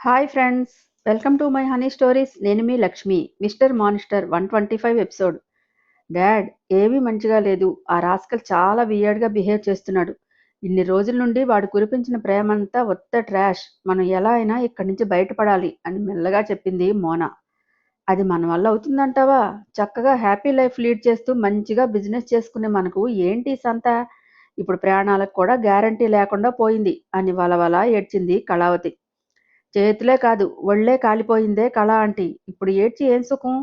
Hi friends, welcome to my honey stories. నేను మీ Lakshmi. Mister monster 125 episode. Dad, ఏమీ మంచిగా లేదు. ఆ రాస్కల్ చాలా వియర్డ్గా బిహేవ్ చేస్తున్నాడు. ఇన్ని రోజుల నుండి వాడు కురిపించిన ప్రేమంతా ఒత్త ట్రాష్. మనం ఎలా అయినా ఇక్కడి నుంచి బయటపడాలి అని మెల్లగా చెప్పింది మోనా. అది మన వల్ల అవుతుందంటావా? చక్కగా హ్యాపీ లైఫ్ లీడ్ చేస్తూ మంచిగా బిజినెస్ చేసుకునే మనకు ఏంటి ఈ సంత? ఇప్పుడు ప్రాణాలకు కూడా గ్యారంటీ లేకుండా పోయింది అని వలవల ఏడ్చింది కళావతి. చేతులే కాదు, ఒళ్ళే కాలిపోయిందే కళ ఆంటీ. ఇప్పుడు ఏడ్చి ఏం సుఖం?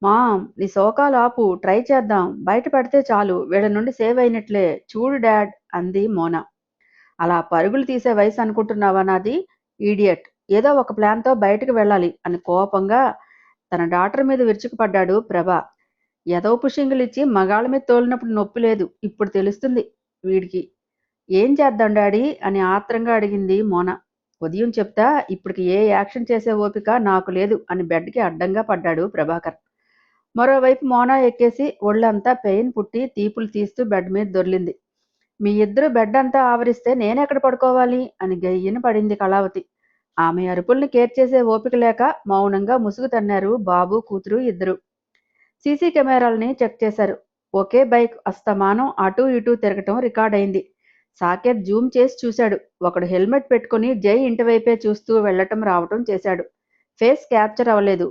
మామ్, నీ శోకాలు ఆపు, ట్రై చేద్దాం. బయట పడితే చాలు, వీళ్ళ నుండి సేవ్ అయినట్లే. చూడు డాడ్, అంది మోనా. అలా పరుగులు తీసే వయసు అనుకుంటున్నావా నాది? ఈడియట్. ఏదో ఒక ప్లాన్తో బయటకు వెళ్ళాలి అని కోపంగా తన డాటర్ మీద విరుచుకుపడ్డాడు ప్రభా. ఎదవ పుషింగులిచ్చి మగాళ్ళ మీద తోలినప్పుడు నొప్పి లేదు, ఇప్పుడు తెలుస్తుంది వీడికి. ఏం చేద్దాం డాడీ అని ఆత్రంగా అడిగింది మోనా. ఉదయం చెప్తా, ఇప్పటికి ఏ యాక్షన్ చేసే ఓపిక నాకు లేదు అని బెడ్కి అడ్డంగా పడ్డాడు ప్రభాకర్. మరోవైపు మోనా ఎక్కేసి ఒళ్ళంతా పెయిన్ పుట్టి తీపులు తీస్తూ బెడ్ మీద దొర్లింది. మీ ఇద్దరు బెడ్ అంతా ఆవరిస్తే నేనెక్కడ పడుకోవాలి అని గయ్యన పడింది కళావతి. ఆమె అరుపుల్ని కేర్ చేసే ఓపిక లేక మౌనంగా ముసుగు తన్నారు బాబు కూతురు ఇద్దరు. సీసీ కెమెరాలని చెక్ చేశారు. ఒకే బైక్ అస్తమానం అటూ ఇటూ తిరగటం రికార్డయింది. సాకేత్ జూమ్ చేసి చూశాడు. ఒకడు హెల్మెట్ పెట్టుకుని జై ఇంటి వైపే చూస్తూ వెళ్లటం రావటం చేశాడు. ఫేస్ క్యాప్చర్ అవ్వలేదు.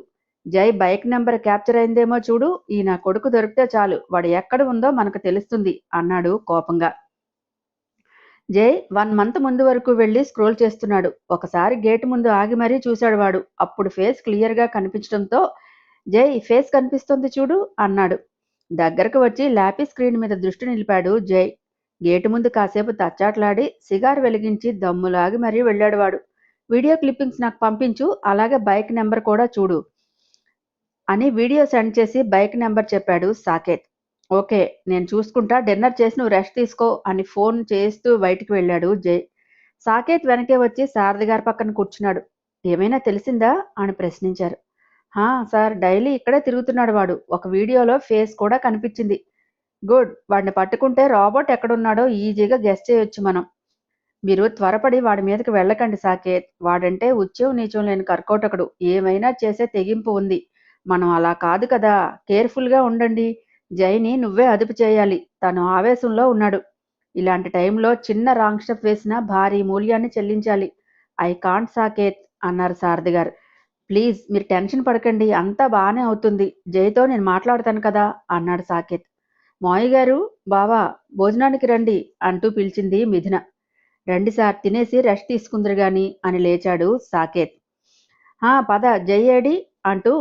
జై బైక్ నెంబర్ క్యాప్చర్ అయిందేమో చూడు. ఈ నా కొడుకు దొరికితే చాలు, వాడు ఎక్కడ ఉందో మనకు తెలుస్తుంది అన్నాడు కోపంగా. జై 1 మంత్ ముందు వరకు వెళ్లి స్క్రోల్ చేస్తున్నాడు. ఒకసారి గేటు ముందు ఆగి మరీ చూశాడు వాడు. అప్పుడు ఫేస్ క్లియర్గా కనిపించడంతో జై ఫేస్ కనిపిస్తుంది చూడు అన్నాడు. దగ్గరకు వచ్చి లాపీ స్క్రీన్ మీద దృష్టి నిలిపాడు జై. గేటు ముందు కాసేపు తచ్చాట్లాడి సిగార్ వెలిగించి దమ్ములాగి మరీ వెళ్ళాడు వాడు. వీడియో క్లిప్పింగ్స్ నాకు పంపించు, అలాగే బైక్ నెంబర్ కూడా చూడు అని వీడియో సెండ్ చేసి బైక్ నెంబర్ చెప్పాడు సాకేత్. ఓకే, నేను చూసుకుంటా, డిన్నర్ చేసి నువ్వు రెస్ట్ తీసుకో అని ఫోన్ చేస్తూ బయటికి వెళ్ళాడు జై. సాకేత్ వెనకే వచ్చి సారథి గారి పక్కన కూర్చున్నాడు. ఏమైనా తెలిసిందా అని ప్రశ్నించారు. సార్, డైలీ ఇక్కడే తిరుగుతున్నాడు వాడు. ఒక వీడియోలో ఫేస్ కూడా కనిపించింది. గుడ్, వాడిని పట్టుకుంటే రాబర్ట్ ఎక్కడున్నాడో ఈజీగా గెస్ చేయొచ్చు మనం. మీరు త్వరపడి వాడి మీదకి వెళ్ళకండి సాకేత్. వాడంటే ఉచ్యం నీచం లేని కర్కోటకుడు. ఏమైనా చేసే తెగింపు ఉంది. మనం అలా కాదు కదా. కేర్ఫుల్గా ఉండండి. జైని నువ్వే అదుపు చేయాలి. తను ఆవేశంలో ఉన్నాడు. ఇలాంటి టైంలో చిన్న రాంగ్ స్టెప్ వేసినా భారీ మూల్యాన్ని చెల్లించాలి. ఐ కాంట్ సాకేత్ అన్నారు సారథి గారు. ప్లీజ్ మీరు టెన్షన్ పడకండి, అంతా బాగానే అవుతుంది. జైతో నేను మాట్లాడతాను కదా అన్నాడు సాకేత్. మావయ్య గారు, బావా, భోజనానికి రండి అంటూ పిలిచింది మిథున. రండి సార్, తినేసి రెస్ట్ తీసుకుందరు గాని అని లేచాడు సాకేత్. పద, జై ఏడి అంటూ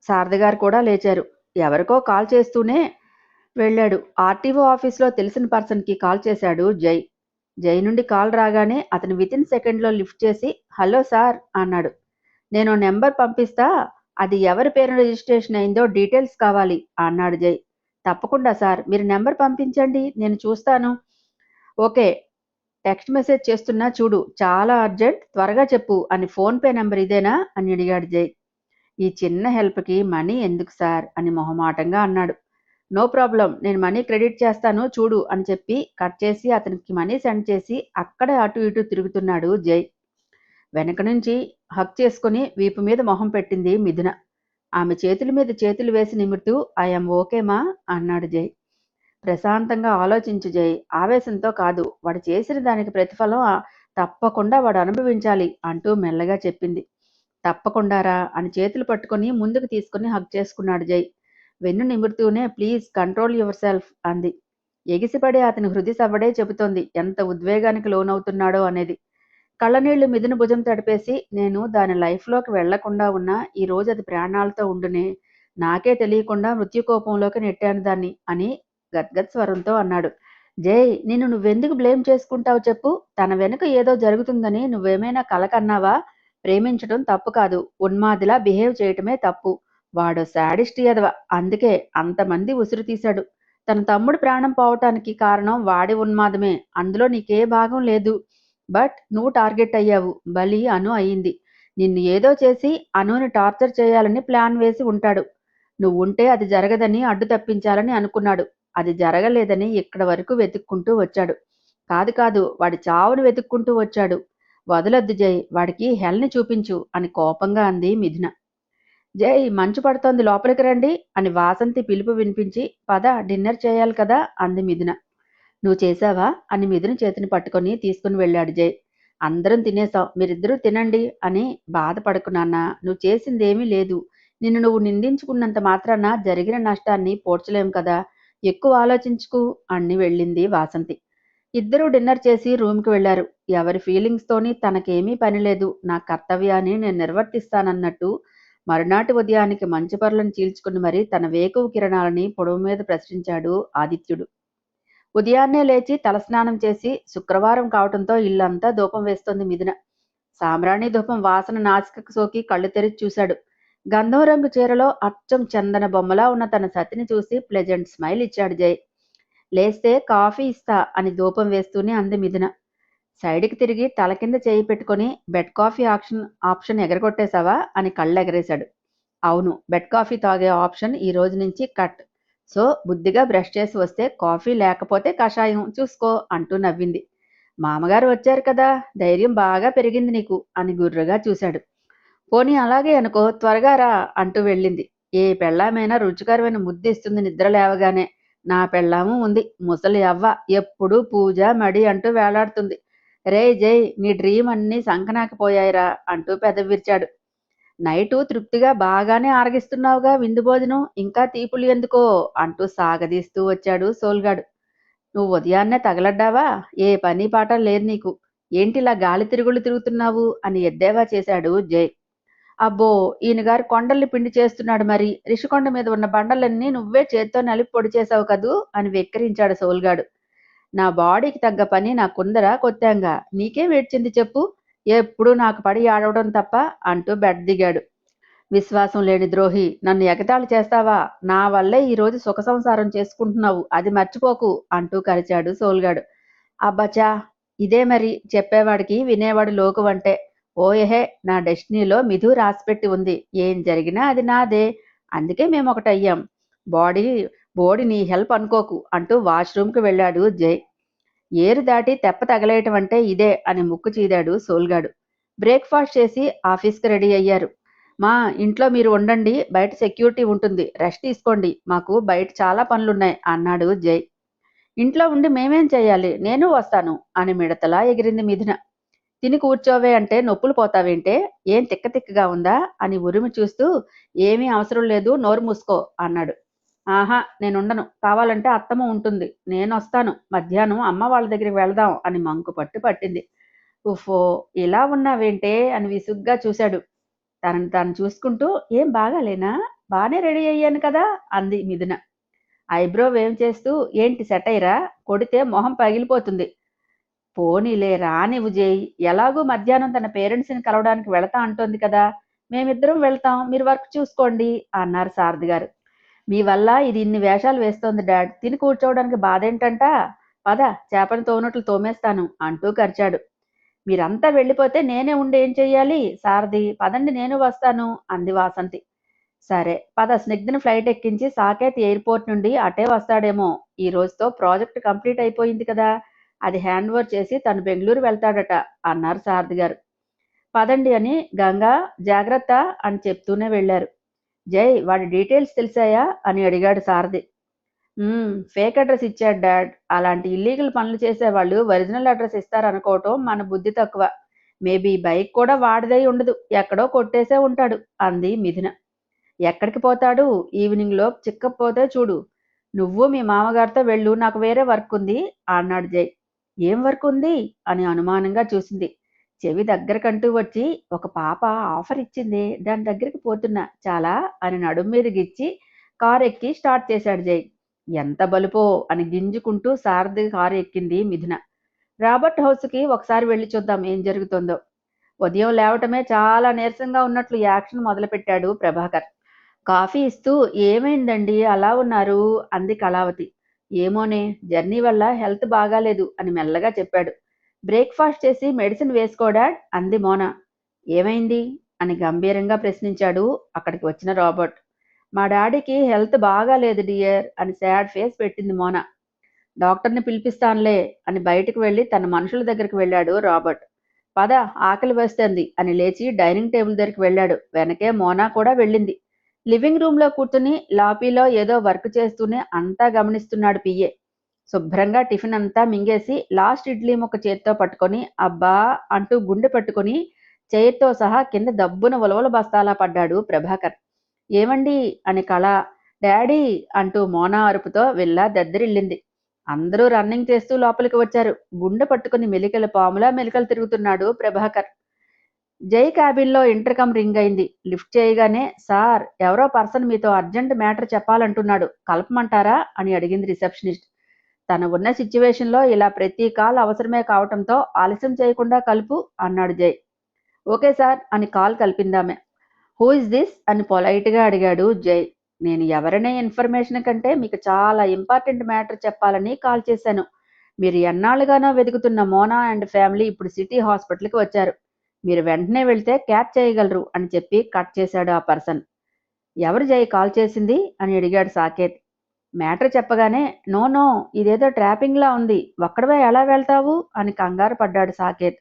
శారద గారు కూడా లేచారు. ఎవరికో కాల్ చేస్తూనే వెళ్ళాడు. ఆర్టీఓ ఆఫీస్లో తెలిసిన పర్సన్కి కాల్ చేశాడు జై. జై నుండి కాల్ రాగానే అతను వితిన్ సెకండ్లో లిఫ్ట్ చేసి హలో సార్ అన్నాడు. నేను నెంబర్ పంపిస్తా, అది ఎవరి పేరు రిజిస్ట్రేషన్ అయిందో డీటెయిల్స్ కావాలి అన్నాడు జై. తప్పకుండా సార్, మీరు నెంబర్ పంపించండి, నేను చూస్తాను. ఓకే, టెక్స్ట్ మెసేజ్ చేస్తున్నా చూడు, చాలా అర్జెంట్, త్వరగా చెప్పు అని ఫోన్పే నెంబర్ ఇదేనా అని అడిగాడు జై. ఈ చిన్న హెల్ప్కి మనీ ఎందుకు సార్ అని మొహమాటంగా అన్నాడు. నో ప్రాబ్లం, నేను మనీ క్రెడిట్ చేస్తాను చూడు అని చెప్పి కట్ చేసి అతనికి మనీ సెండ్ చేసి అక్కడే అటు ఇటు తిరుగుతున్నాడు జై. వెనక నుంచి హక్ చేసుకుని వీపు మీద మొహం పెట్టింది మిథున. ఆమె చేతుల మీద చేతులు వేసి నిమురుతూ ఐఎమ్ ఓకేమా అన్నాడు జై. ప్రశాంతంగా ఆలోచించు జై, ఆవేశంతో కాదు. వాడు చేసిన దానికి ప్రతిఫలం తప్పకుండా వాడు అనుభవించాలి అంటూ మెల్లగా చెప్పింది. తప్పకుండారా అని చేతులు పట్టుకుని ముందుకు తీసుకుని హక్ చేసుకున్నాడు జై. వెన్ను నిమురుతూనే ప్లీజ్ కంట్రోల్ యువర్ సెల్ఫ్ అంది. ఎగిసిపడే అతని హృది సవ్వడే చెబుతోంది ఎంత ఉద్వేగానికి లోనవుతున్నాడో అనేది. కళ్ళనీళ్లు మిథున భుజం తడిపేసి నేను దాని లైఫ్లోకి వెళ్లకుండా ఉన్నా ఈరోజు అది ప్రాణాలతో ఉండునే. నాకే తెలియకుండా మృత్యుకోపంలోకి నెట్టాను దాన్ని అని గద్గద్ స్వరంతో అన్నాడు. జై, నిన్ను నువ్వెందుకు బ్లేమ్ చేసుకుంటావు చెప్పు? తన వెనుక ఏదో జరుగుతుందని నువ్వేమైనా కలకన్నావా? ప్రేమించడం తప్పు కాదు, ఉన్మాదిలా బిహేవ్ చేయటమే తప్పు. వాడు శాడిస్ట్ ఎదవ, అందుకే అంతమంది ఉసురు తీశాడు. తన తమ్ముడు ప్రాణం పోవటానికి కారణం వాడి ఉన్మాదమే, అందులో నీకే భాగం లేదు. బట్ నువ్వు టార్గెట్ అయ్యావు. బలి అను అయింది. నిన్ను ఏదో చేసి అనుని టార్చర్ చేయాలని ప్లాన్ వేసి ఉంటాడు. నువ్వుంటే అది జరగదని అడ్డు తప్పించాలని అనుకున్నాడు. అది జరగలేదని ఇక్కడ వరకు వెతుక్కుంటూ వచ్చాడు. కాదు కాదు, వాడి చావును వెతుక్కుంటూ వచ్చాడు. వదలొద్దు జై, వాడికి హెల్ని చూపించు అని కోపంగా అంది మిథున. జై, మంచు పడుతోంది, లోపలికి రండి అని వాసంతి పిలుపు వినిపించి, పద డిన్నర్ చేయాలి కదా అంది మిథున. నువ్వు చేశావా అని మిథున చేతిని పట్టుకొని తీసుకుని వెళ్ళాడు జై. అందరం తినేసాం, మీరిద్దరూ తినండి అని బాధపడకు నాన్న, నువ్వు చేసిందేమీ లేదు. నిన్ను నువ్వు నిందించుకున్నంత మాత్రాన జరిగిన నష్టాన్ని పోడ్చలేం కదా, ఎక్కువ ఆలోచించుకు అని వెళ్ళింది వాసంతి. ఇద్దరూ డిన్నర్ చేసి రూమ్కి వెళ్లారు. ఎవరి ఫీలింగ్స్తోని తనకేమీ పనిలేదు, నా కర్తవ్యాన్ని నేను నిర్వర్తిస్తానన్నట్టు మరునాటి ఉదయానికి మంచు పరులను చీల్చుకుని మరీ తన వేకువ కిరణాలని పొడవు మీద ప్రసరించాడు ఆదిత్యుడు. ఉదయాన్నే లేచి తలస్నానం చేసి, శుక్రవారం కావటంతో ఇల్లంతా ధూపం వేస్తోంది మిథున. సాంబ్రాణి ధూపం వాసన నాసికకు సోకి కళ్ళు తెరిచి చూశాడు. గంధం రంగు చీరలో అచ్చం చందన బొమ్మలా ఉన్న తన సతిని చూసి ప్లెజెంట్ స్మైల్ ఇచ్చాడు జై. లేస్తే కాఫీ ఇస్తా అని ధూపం వేస్తూనే అంది మిథున. సైడ్కి తిరిగి తల కింద చేయి పెట్టుకుని, బెడ్ కాఫీ ఆప్షన్ ఎగరగొట్టేశావా అని కళ్ళెగరేశాడు. అవును, బెడ్ కాఫీ తాగే ఆప్షన్ ఈ రోజు నుంచి కట్. సో బుద్ధిగా బ్రష్ చేసి వస్తే కాఫీ, లేకపోతే కషాయం చూసుకో అంటూ నవ్వింది. మామగారు వచ్చారు కదా, ధైర్యం బాగా పెరిగింది నీకు అని గుర్రగా చూశాడు. పోనీ అలాగే అనుకో, త్వరగా రా అంటూ వెళ్ళింది. ఏ పెళ్ళామైనా రుచికరమైన ముద్దిస్తుంది నిద్ర లేవగానే. నా పెళ్ళాము ఉంది, ముసలి అవ్వ, ఎప్పుడూ పూజ మడి అంటూ వేలాడుతుంది. రే జై, నీ డ్రీమ్ అన్నీ సంకనాకపోయాయిరా అంటూ పెదవి విరిచాడు. నైటు తృప్తిగా బాగానే ఆరగిస్తున్నావుగా విందు భోజనం, ఇంకా తీపులు ఎందుకో అంటూ సాగదీస్తూ వచ్చాడు సోల్గాడు. నువ్వు ఉదయాన్నే తగలడ్డావా, ఏ పని పాట లేదు నీకు, ఏంటిలా గాలి తిరుగుళ్ళు తిరుగుతున్నావు అని ఎద్దేవా చేశాడు జై. అబ్బో, ఈయనగారు కొండల్ని పిండి చేస్తున్నాడు, మరి రిషికొండ మీద ఉన్న బండలన్నీ నువ్వే చేత్తో నలిపి పొడి చేశావు కదూ అని వెక్కిరించాడు సోల్గాడు. నా బాడీకి తగ్గ పని నాకుందరా కొత్తాంగా, నీకేం ఏడ్చింది చెప్పు, ఎప్పుడూ నాకు పడి ఆడవడం తప్ప అంటూ బెడ్ దిగాడు. విశ్వాసం లేని ద్రోహి, నన్ను ఎగతాళి చేస్తావా, నా వల్లే ఈరోజు సుఖ సంసారం చేసుకుంటున్నావు, అది మర్చిపోకు అంటూ కరిచాడు సోల్గాడు. అబ్బచా, ఇదే మరి చెప్పేవాడికి వినేవాడు లోకువంటే. ఓయహే, నా డెస్టినీలో మిథు రాసిపెట్టి ఉంది, ఏం జరిగినా అది నాదే, అందుకే మేము ఒకటయ్యాం. బోడి నీ హెల్ప్ అనుకోకు అంటూ వాష్రూమ్కి వెళ్ళాడు జై. ఏరు దాటి తెప్ప తగలేయటం అంటే ఇదే అని ముక్కు చీదాడు సోల్గాడు. బ్రేక్ఫాస్ట్ చేసి ఆఫీస్కి రెడీ అయ్యారు. మా ఇంట్లో మీరు ఉండండి, బయట సెక్యూరిటీ ఉంటుంది, రెస్ట్ తీసుకోండి, మాకు బయట చాలా పనులున్నాయి అన్నాడు జై. ఇంట్లో ఉండి మేమేం చేయాలి, నేను వస్తాను అని మిడతలా ఎగిరింది మిథున. తిని కూర్చోవే అంటే నొప్పులు పోతావేంటే, ఏం తిక్కగా ఉందా అని ఉరిమి చూస్తూ, ఏమీ అవసరం లేదు, నోరు మూసుకో అన్నాడు. ఆహా, నేనుండను, కావాలంటే అత్తమ్మ ఉంటుంది, నేను వస్తాను, మధ్యాహ్నం అమ్మ వాళ్ళ దగ్గరికి వెళదాం అని మంకు పట్టింది. ఉఫో, ఇలా ఉన్నావేంటే అని విసుగ్గా చూశాడు. తనని తాను చూసుకుంటూ, ఏం బాగాలేనా, బానే రెడీ అయ్యాను కదా అంది మిథున. ఐబ్రో వేం చేస్తూ, ఏంటి సెటైరా, కొడితే మొహం పగిలిపోతుంది. పోనీలే రానివ్వు జై, ఎలాగూ మధ్యాహ్నం తన పేరెంట్స్ని కలవడానికి వెళతా అంటోంది కదా, మేమిద్దరం వెళ్తాం, మీరు వర్క్ చూసుకోండి అన్నారు సారథి గారు. మీ వల్ల ఇది ఇన్ని వేషాలు వేస్తోంది డాడ్, తిని కూర్చోవడానికి బాధేంటంట, పద చేపని తోనట్లు తోమేస్తాను అంటూ కరిచాడు. మీరంతా వెళ్ళిపోతే నేనే ఉండి ఏం చెయ్యాలి సారథి, పదండి నేను వస్తాను అంది వాసంతి. సరే పద, స్నిగ్ధని ఫ్లైట్ ఎక్కించి సాకేత్ ఎయిర్పోర్ట్ నుండి అటే వస్తాడేమో, ఈ రోజుతో ప్రాజెక్ట్ కంప్లీట్ అయిపోయింది కదా, అది హ్యాండ్ ఓవర్ చేసి తను బెంగళూరు వెళ్తాడట అన్నారు సారథి గారు. పదండి అని గంగా జాగ్రత్త అని చెప్తూనే వెళ్ళారు. జై, వాడి డీటెయిల్స్ తెలిసాయా అని అడిగాడు సారథి. ఫేక్ అడ్రస్ ఇచ్చాడు డాడ్, అలాంటి ఇల్లీగల్ పనులు చేసేవాళ్ళు ఒరిజినల్ అడ్రస్ ఇస్తారనుకోవటం మన బుద్ధి తక్కువ, మేబీ బైక్ కూడా వాడిదై ఉండదు, ఎక్కడో కొట్టేసే ఉంటాడు అంది మిథున. ఎక్కడికి పోతాడు, ఈవినింగ్లో చిక్కపోతే చూడు, నువ్వు మీ మామగారితో వెళ్ళు, నాకు వేరే వర్క్ ఉంది అన్నాడు జై. ఏం వర్క్ ఉంది అని అనుమానంగా చూసింది. చెవి దగ్గరకంటూ వచ్చి, ఒక పాప ఆఫర్ ఇచ్చింది, దాని దగ్గరికి పోతున్నా చాలా అని నడుం మీద గిచ్చి కారు ఎక్కి స్టార్ట్ చేశాడు జై. ఎంత బలుపో అని గింజుకుంటూ సారథి కారు ఎక్కింది మిథున. రాబర్ట్ హౌస్కి ఒకసారి వెళ్ళి చూద్దాం ఏం జరుగుతుందో. ఉదయం లేవటమే చాలా నీరసంగా ఉన్నట్లు యాక్షన్ మొదలుపెట్టాడు ప్రభాకర్. కాఫీ ఇస్తూ, ఏమైందండి అలా ఉన్నారు అంది కళావతి. ఏమోనే, జర్నీ వల్ల హెల్త్ బాగాలేదు అని మెల్లగా చెప్పాడు. బ్రేక్ఫాస్ట్ చేసి మెడిసిన్ వేసుకోడా అంది మోన. ఏమైంది అని గంభీరంగా ప్రశ్నించాడు అక్కడికి వచ్చిన రాబర్ట్. మా డాడీకి హెల్త్ బాగాలేదు డియర్ అని సాడ్ ఫేస్ పెట్టింది మోన. డాక్టర్ని పిలిపిస్తానులే అని బయటకు వెళ్ళి తన మనుషుల దగ్గరికి వెళ్ళాడు రాబర్ట్. పద, ఆకలి వేస్తుంది అని లేచి డైనింగ్ టేబుల్ దగ్గరికి వెళ్ళాడు. వెనకే మోనా కూడా వెళ్ళింది. లివింగ్ రూమ్ లో కూర్చుని లాబీలో ఏదో వర్క్ చేస్తూనే అంతా గమనిస్తున్నాడు పిఏ. శుభ్రంగా టిఫిన్ అంతా మింగేసి లాస్ట్ ఇడ్లీ ముక్క చేత్తో పట్టుకొని అబ్బా అంటూ గుండె పట్టుకుని చైర్తో సహా కింద దబ్బున ఉలవల బస్తాలా పడ్డాడు ప్రభాకర్. ఏమండి అని కళ డాడీ అంటూ మోనా అరుపుతో వెళ్ళా దద్దరిల్లింది. అందరూ రన్నింగ్ చేస్తూ లోపలికి వచ్చారు. గుండె పట్టుకుని మెలికల పాములా మెలికలు తిరుగుతున్నాడు ప్రభాకర్. జై క్యాబిన్లో ఇంటర్కమ్ రింగ్ అయింది. లిఫ్ట్ చేయగానే సార్, ఎవరో పర్సన్ మీతో అర్జెంట్ మ్యాటర్ చెప్పాలంటున్నాడు, కలపమంటారా అని అడిగింది రిసెప్షనిస్ట్. తను ఉన్న సిచ్యువేషన్లో ఇలా ప్రతి కాల్ అవసరమే కావటంతో ఆలస్యం చేయకుండా కలుపు అన్నాడు జై. ఓకే సార్ అని కాల్ కలిపిందామె. హూ ఇస్ దిస్ అని పొలైట్గా అడిగాడు జై. నేను ఎవరనే ఇన్ఫర్మేషన్ కంటే మీకు చాలా ఇంపార్టెంట్ మ్యాటర్ చెప్పాలని కాల్ చేశాను. మీరు ఎన్నాళ్ళుగానో వెతుకుతున్న మోనా అండ్ ఫ్యామిలీ ఇప్పుడు సిటీ హాస్పిటల్కి వచ్చారు. మీరు వెంటనే వెళ్తే క్యాచ్ చేయగలరు అని చెప్పి కట్ చేశాడు ఆ పర్సన్. ఎవరు జై కాల్ చేసింది అని అడిగాడు సాకేత్. మ్యాటర్ చెప్పగానే నో నో, ఇదేదో ట్రాపింగ్లా ఉంది, ఒక్కడవే ఎలా వెళ్తావు అని కంగారు పడ్డాడు సాకేత్.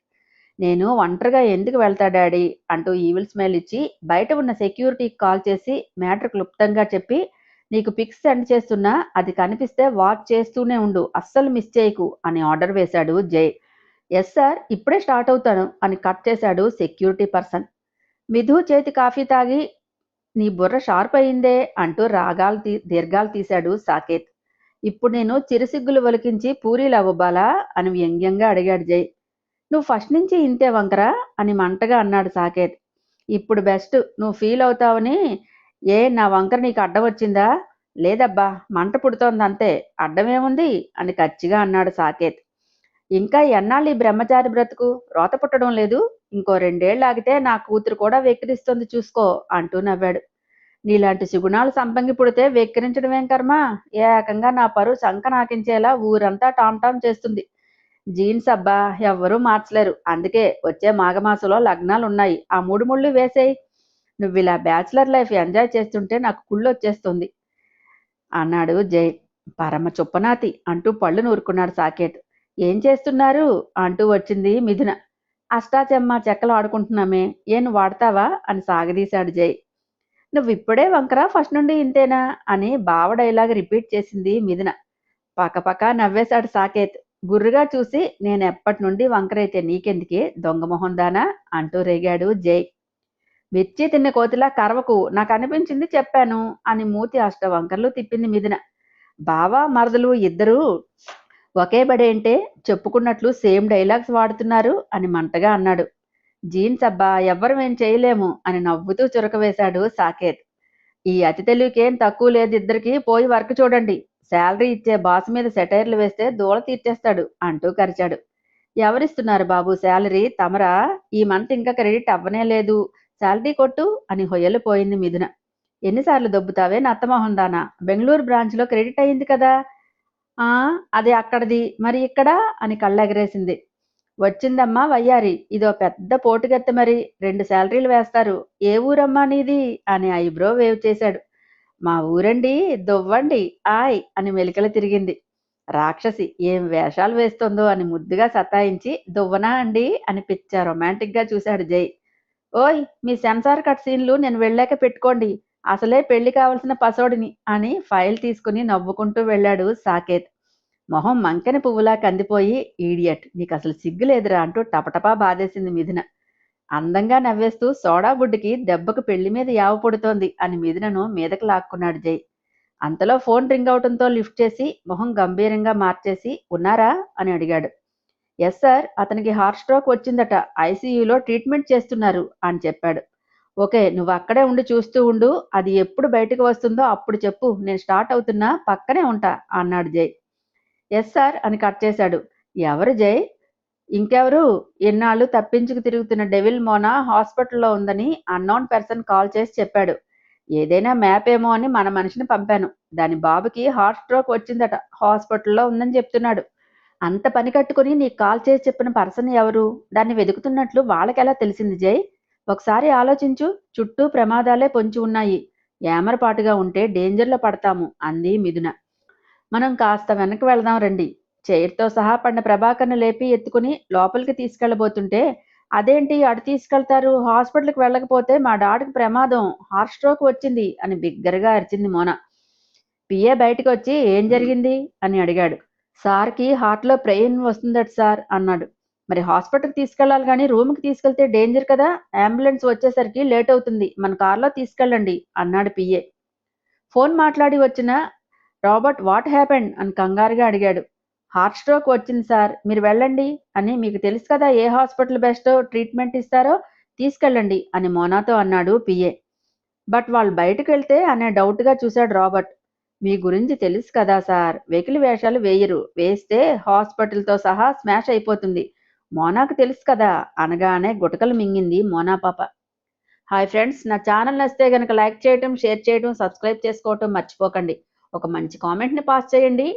నేను ఒంటరిగా ఎందుకు వెళ్తా డాడీ అంటూ ఈవిల్ స్మైల్ ఇచ్చి బయట ఉన్న సెక్యూరిటీకి కాల్ చేసి మ్యాటర్ క్లుప్తంగా చెప్పి నీకు పిక్స్ సెండ్ చేస్తున్నా, అది కనిపిస్తే వాచ్ చేస్తూనే ఉండు, అస్సలు మిస్ చేయకు అని ఆర్డర్ వేశాడు జై. ఎస్ సార్, ఇప్పుడే స్టార్ట్ అవుతాను అని కట్ చేశాడు సెక్యూరిటీ పర్సన్. మిధు చేతి కాఫీ తాగి నీ బుర్ర షార్ప్ అయిందే అంటూ దీర్ఘాలు తీశాడు సాకేత్. ఇప్పుడు నేను చిరుసిగ్గులు ఒలికించి పూరీలు అవ్వబాలా అని వ్యంగ్యంగా అడిగాడు జై. నువ్వు ఫస్ట్ నుంచి ఇంతే వంకరా అని మంటగా అన్నాడు సాకేత్. ఇప్పుడు బెస్ట్, నువ్వు ఫీల్ అవుతావని. ఏ నా వంకర నీకు అడ్డం వచ్చిందా? లేదబ్బా, మంట పుడుతోంది అంతే, అడ్డమేముంది అని కచ్చిగా అన్నాడు సాకేత్. ఇంకా ఎన్నాళ్ళు ఈ బ్రహ్మచారి బ్రతుకు? రోత పుట్టడం లేదు. ఇంకో 2 ఏళ్ళు ఆగితే నా కూతురు కూడా వెక్కిరిస్తుంది చూసుకో అంటూ నవ్వాడు. నీలాంటి సుగుణాలు సంపంగి పుడితే వెక్కిరించడమేం కర్మ? ఏకంగా నా పరువు సంక నాకించేలా ఊరంతా టామ్ టామ్ చేస్తుంది. జీన్స్ అబ్బా ఎవ్వరూ మార్చలేరు. అందుకే వచ్చే మాఘమాసంలో లగ్నాలున్నాయి. ఆ 3 ముళ్ళు వేసేయి. నువ్వు ఇలా బ్యాచిలర్ లైఫ్ ఎంజాయ్ చేస్తుంటే నాకు కుళ్ళు వచ్చేస్తుంది అన్నాడు జై. పరమ చుప్పనాతి అంటూ పళ్ళు నూరుకున్నాడు సాకేత్. ఏం చేస్తున్నారు అంటూ వచ్చింది మిథున. అష్టాచెమ్మ చెక్కలు ఆడుకుంటున్నామే, ఏం వాడతావా అని సాగదీశాడు జై. నువ్వు ఇప్పుడే వంకరా ఫస్ట్ నుండి ఇంతేనా అని బావ డైలాగ్ రిపీట్ చేసింది మిథున. పక్కపక్క నవ్వేశాడు సాకేత్. గుర్రుగా చూసి నేనెప్పటి నుండి వంకరైతే నీకెందుకే దొంగమొహందానా అంటూ రేగాడు జై. మిర్చి తిన్న కోతిలా కరవకు, నాకు అనిపించింది చెప్పాను అని మూతి వంకర్లు తిప్పింది మిథున. బావా మరదలు ఇద్దరూ ఒకే బడేంటే చెప్పుకున్నట్లు సేమ్ డైలాగ్స్ వాడుతున్నారు అని మంటగా అన్నాడు. జీన్స్ అబ్బా ఎవ్వరం ఏం చేయలేము అని నవ్వుతూ చురకవేశాడు సాకేత్. ఈ అతి తెలివికేం తక్కువ లేదు ఇద్దరికి, పోయి వర్క్ చూడండి. శాలరీ ఇచ్చే బాస్ మీద సెటైర్లు వేస్తే దూల తీర్చేస్తాడు అంటూ కరిచాడు. ఎవరిస్తున్నారు బాబు శాలరీ? తమరా? ఈ మంత్ ఇంకా క్రెడిట్ అవ్వనే లేదు, శాలరీ కొట్టు అని హొయ్యలు పోయింది మిథున. ఎన్నిసార్లు దొబ్బుతావే నత్తమోహన్ దానా, బెంగళూరు బ్రాంచ్లో క్రెడిట్ అయింది కదా. అది అక్కడిది, మరి ఇక్కడ అని కళ్ళెగరేసింది. వచ్చిందమ్మా వయ్యారి, ఇదో పెద్ద పోటుగత్తె, మరి 2 శాలరీలు వేస్తారు. ఏ ఊరమ్మా నీది అని ఐబ్రో వేవ్ చేశాడు. మా ఊరండి, దువ్వండి ఆయ్ అని మెలికలు తిరిగింది. రాక్షసి ఏం వేషాలు వేస్తోందో అని ముద్దుగా సతాయించి దువ్వనా అండి అని పిచ్చ రొమాంటిక్గా చూశాడు జై. ఓయ్, మీ సెన్సార్ కట్ సీన్లు నేను వెళ్ళాక పెట్టుకోండి, అసలే పెళ్లి కావలసిన పసోడిని అని ఫైల్ తీసుకుని నవ్వుకుంటూ వెళ్ళాడు సాకేత్. మొహం మంకెన పువ్వులా కందిపోయి ఈడియట్, నీకు అసలు సిగ్గులేదురా అంటూ టపటపా బాధేసింది మిథున. అందంగా నవ్వేస్తూ సోడా బుడ్డికి దెబ్బకు పెళ్లి మీద యావ పుడుతోంది అని మిథునను మీదకు లాక్కున్నాడు జై. అంతలో ఫోన్ రింగ్ అవటంతో లిఫ్ట్ చేసి మొహం గంభీరంగా మార్చేసి ఉన్నారా అని అడిగాడు. ఎస్ సార్, అతనికి హార్ట్ స్ట్రోక్ వచ్చిందట, ఐసీయూలో ట్రీట్మెంట్ చేస్తున్నారు అని చెప్పాడు. ఓకే, నువ్వు అక్కడే ఉండి చూస్తూ ఉండు, అది ఎప్పుడు బయటకు వస్తుందో అప్పుడు చెప్పు, నేను స్టార్ట్ అవుతున్నా, పక్కనే ఉంటా అన్నాడు జై. ఎస్ సార్ అని కట్ చేశాడు. ఎవరు జై? ఇంకెవరు, ఎన్నాళ్ళు తప్పించుకు తిరుగుతున్న డెవిల్ మోనా హాస్పిటల్లో ఉందని అన్నోన్ పర్సన్ కాల్ చేసి చెప్పాడు. ఏదైనా మ్యాప్ ఏమో అని మన మనిషిని పంపాను. దాని బాబుకి హార్ట్ స్ట్రోక్ వచ్చిందట, హాస్పిటల్లో ఉందని చెప్తున్నాడు. అంత పని కట్టుకుని నీకు కాల్ చేసి చెప్పిన పర్సన్ ఎవరు? దాన్ని వెతుకుతున్నట్లు వాళ్ళకెలా తెలిసింది జై? ఒకసారి ఆలోచించు, చుట్టూ ప్రమాదాలే పొంచి ఉన్నాయి. ఏమరపాటుగా ఉంటే డేంజర్లో పడతాము అంది మిథున. మనం కాస్త వెనక్కి వెళదాం రండి. చైర్తో సహా పడిన ప్రభాకర్ను లేపి ఎత్తుకుని లోపలికి తీసుకెళ్లబోతుంటే అదేంటి అటు తీసుకెళ్తారు? హాస్పిటల్‌కి వెళ్ళకపోతే మా డాడ్‌కి ప్రమాదం. హార్ట్ స్ట్రోక్ వచ్చింది అని బిగ్గరగా అరిచింది మోన. పిఏ బయటకొచ్చి ఏం జరిగింది? అని అడిగాడు. సార్‌కి హార్ట్‌లో పెయిన్ వస్తుందట సార్ అన్నాడు. మరి హాస్పిటల్‌కి తీసుకెళ్ళాలి గానీ రూమ్‌కి తీసుకెళ్తే డేంజర్ కదా! అంబులెన్స్ వచ్చేసరికి లేట్ అవుతుంది. మన కార్‌లో తీసుకెళ్ళండి అన్నాడు పిఏ. ఫోన్ మాట్లాడి వచ్చిన రాబర్ట్ వాట్ హ్యాపెండ్ అని కంగారుగా అడిగాడు. హార్ట్ స్ట్రోక్ వచ్చింది సార్. మీరు వెళ్ళండి అని మీకు తెలుసు కదా ఏ హాస్పిటల్ బెస్టో ట్రీట్మెంట్ ఇస్తారో తీసుకెళ్ళండి అని మోనాతో అన్నాడు పిఏ. బట్ వాళ్ళు బయటకు వెళ్తే అనే డౌట్‌గా చూశాడు రాబర్ట్. మీ గురించి తెలుసు కదా సార్. వెకిలి వేషాలు వేయరు. వేస్తే హాస్పిటల్‌తో సహా స్మాష్ అయిపోతుంది. మోనాకు తెలుసు కదా అనగానే గుటకలు మింగింది మోనా పాప. హాయ్ ఫ్రెండ్స్, నా ఛానల్ నచ్చితే గనక లైక్ చేయటం, షేర్ చేయటం, సబ్స్క్రైబ్ చేసుకోవటం మర్చిపోకండి. ఒక మంచి కామెంట్‌ని పాస్ చేయండి.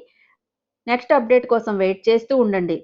నెక్స్ట్ అప్డేట్ కోసం వెయిట్ చేస్తూ ఉండండి.